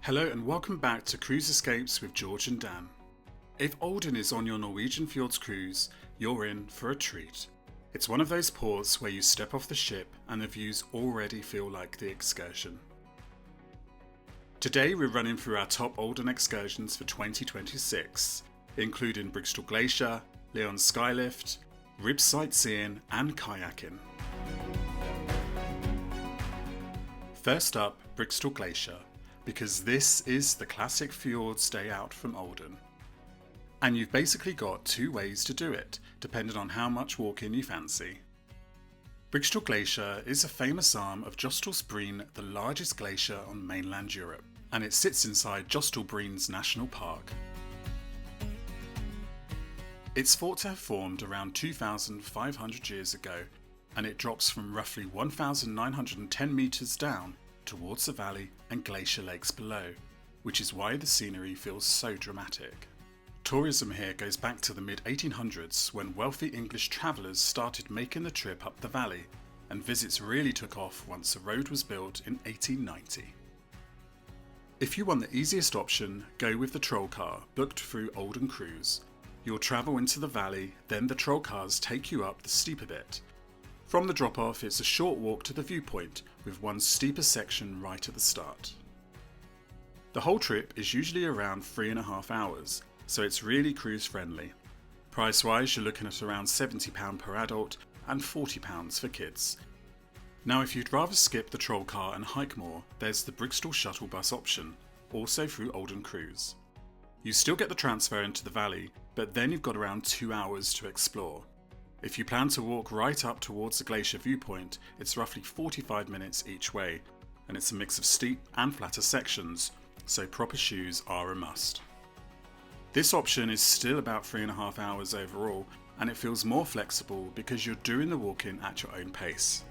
Hello and welcome back to Cruise Escapes with George and Dan. If Olden is on your Norwegian Fjords cruise, you're in for a treat. It's one of those ports where you step off the ship and the views already feel like the excursion. Today we're running through our top Olden Excursions for 2026, including Briksdal Glacier, Loen Skylift, rib sightseeing and kayaking. First up, Briksdal Glacier, because this is the classic fjords day out from Olden. And you've basically got two ways to do it, depending on how much walking you fancy. Briksdal Glacier is a famous arm of Jostedalsbreen, the largest glacier on mainland Europe, and it sits inside Jostedalsbreen's National Park. It's thought to have formed around 2,500 years ago, and it drops from roughly 1,910 metres down towards the valley and glacier lakes below, which is why the scenery feels so dramatic. Tourism here goes back to the mid-1800s when wealthy English travellers started making the trip up the valley, and visits really took off once the road was built in 1890. If you want the easiest option, go with the troll car booked through Olden Cruise. You'll travel into the valley, then the troll cars take you up the steeper bit. From the drop-off, it's a short walk to the viewpoint, with one steeper section right at the start. The whole trip is usually around 3.5 hours, so it's really cruise-friendly. Price-wise, you're looking at around £70 per adult and £40 for kids. Now, if you'd rather skip the troll car and hike more, there's the Briksdal shuttle bus option, also through Olden Cruise. You still get the transfer into the valley, but then you've got around 2 hours to explore. If you plan to walk right up towards the glacier viewpoint, it's roughly 45 minutes each way, and it's a mix of steep and flatter sections, so proper shoes are a must. This option is still about 3.5 hours overall, and it feels more flexible because you're doing the walking at your own pace.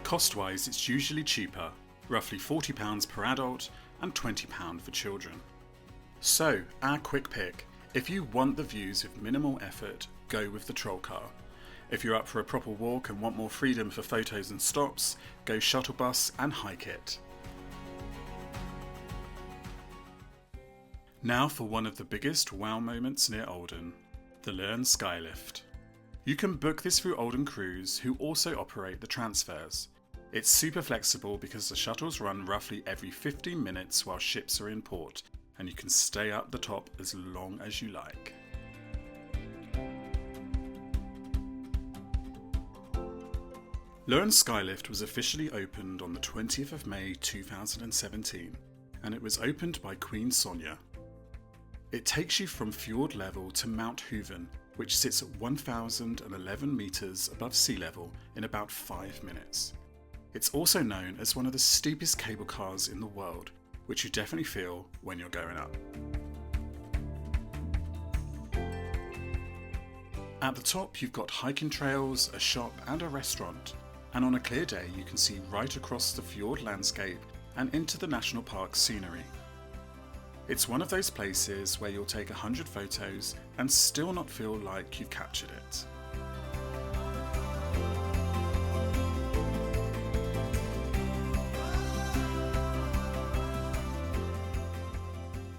Cost-wise, it's usually cheaper, roughly £40 per adult and £20 for children. So, our quick pick. If you want the views with minimal effort, go with the troll car. If you're up for a proper walk and want more freedom for photos and stops, go shuttle bus and hike it. Now for one of the biggest wow moments near Olden, the Loen Skylift. You can book this through Olden Cruise, who also operate the transfers. It's super flexible because the shuttles run roughly every 15 minutes while ships are in port, and you can stay up the top as long as you like. Loen Skylift was officially opened on the 20th of May 2017, and it was opened by Queen Sonja. It takes you from fjord level to Mount Hoven, which sits at 1,011 metres above sea level in about 5 minutes. It's also known as one of the steepest cable cars in the world, which you definitely feel when you're going up. At the top you've got hiking trails, a shop and a restaurant, and on a clear day you can see right across the fjord landscape and into the national park scenery. It's one of those places where you'll take 100 photos and still not feel like you've captured it.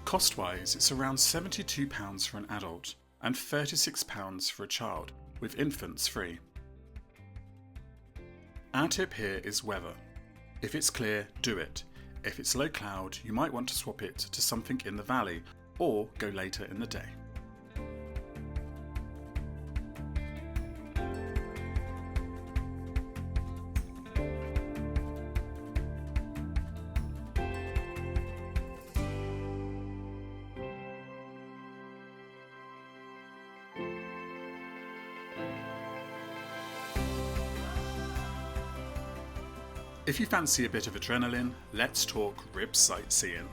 Cost-wise, it's around £72 for an adult and £36 for a child, with infants free. Our tip here is weather. If it's clear, do it. If it's low cloud, you might want to swap it to something in the valley or go later in the day. If you fancy a bit of adrenaline, let's talk rib sightseeing.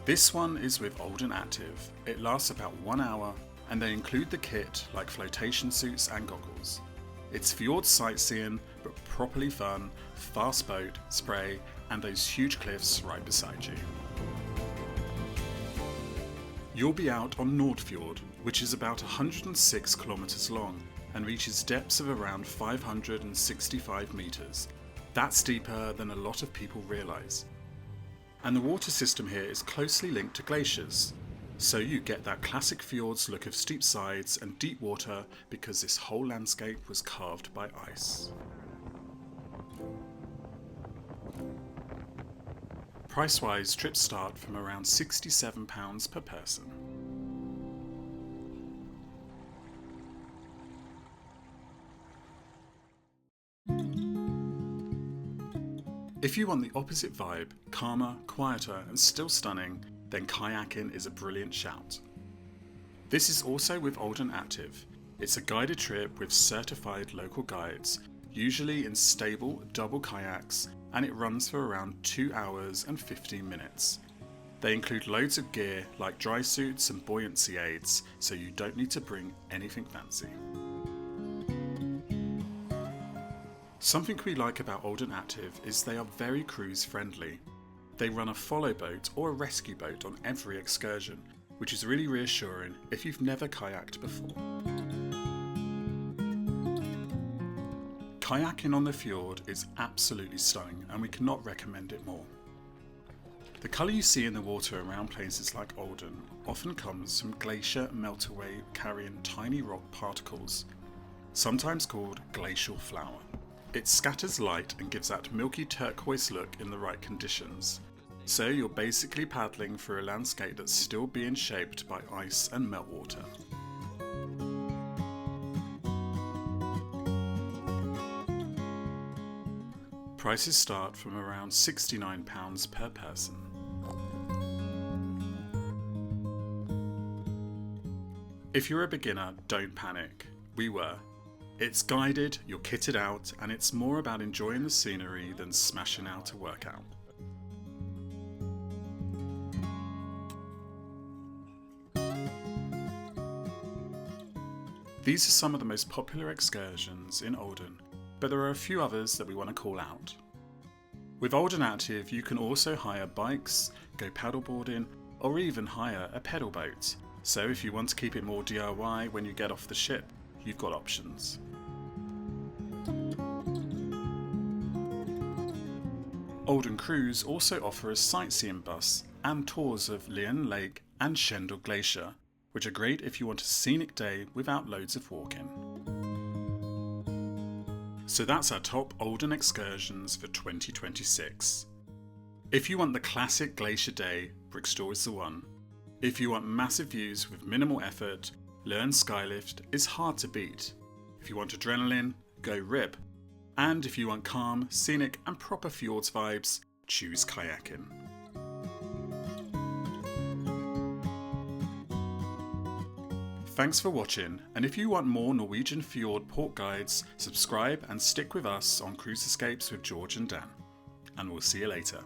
This one is with Olden Active. It lasts about 1 hour and they include the kit like flotation suits and goggles. It's fjord sightseeing but properly fun, fast boat, spray and those huge cliffs right beside you. You'll be out on Nordfjord, which is about 106 kilometers long and reaches depths of around 565 meters. That's deeper than a lot of people realise. And the water system here is closely linked to glaciers, so you get that classic fjords look of steep sides and deep water because this whole landscape was carved by ice. Price-wise, trips start from around £67 per person. If you want the opposite vibe, calmer, quieter and still stunning, then kayaking is a brilliant shout. This is also with Olden Active. It's a guided trip with certified local guides, usually in stable double kayaks, and it runs for around 2 hours and 15 minutes. They include loads of gear like dry suits and buoyancy aids, so you don't need to bring anything fancy. Something we like about Olden Active is they are very cruise friendly. They run a follow boat or a rescue boat on every excursion, which is really reassuring if you've never kayaked before. Kayaking on the fjord is absolutely stunning and we cannot recommend it more. The colour you see in the water around places like Olden often comes from glacier melt away carrying tiny rock particles, sometimes called glacial flour. It scatters light and gives that milky turquoise look in the right conditions. So you're basically paddling through a landscape that's still being shaped by ice and meltwater. Prices start from around £69 per person. If you're a beginner, don't panic. We were. It's guided, you're kitted out, and it's more about enjoying the scenery than smashing out a workout. These are some of the most popular excursions in Olden, but there are a few others that we want to call out. With Olden Active, you can also hire bikes, go paddleboarding, or even hire a pedal boat. So if you want to keep it more DIY when you get off the ship, you've got options. Olden Cruise also offer a sightseeing bus and tours of Loen Lake and Jostedalsbreen Glacier, which are great if you want a scenic day without loads of walking. So that's our top Olden excursions for 2026. If you want the classic glacier day, Briksdal is the one. If you want massive views with minimal effort, Loen Skylift is hard to beat. If you want adrenaline, go Rib. And if you want calm, scenic and proper fjords vibes, choose kayaking. Thanks for watching, and if you want more Norwegian Fjord port guides, subscribe and stick with us on Cruise Escapes with George and Dan. And we'll see you later.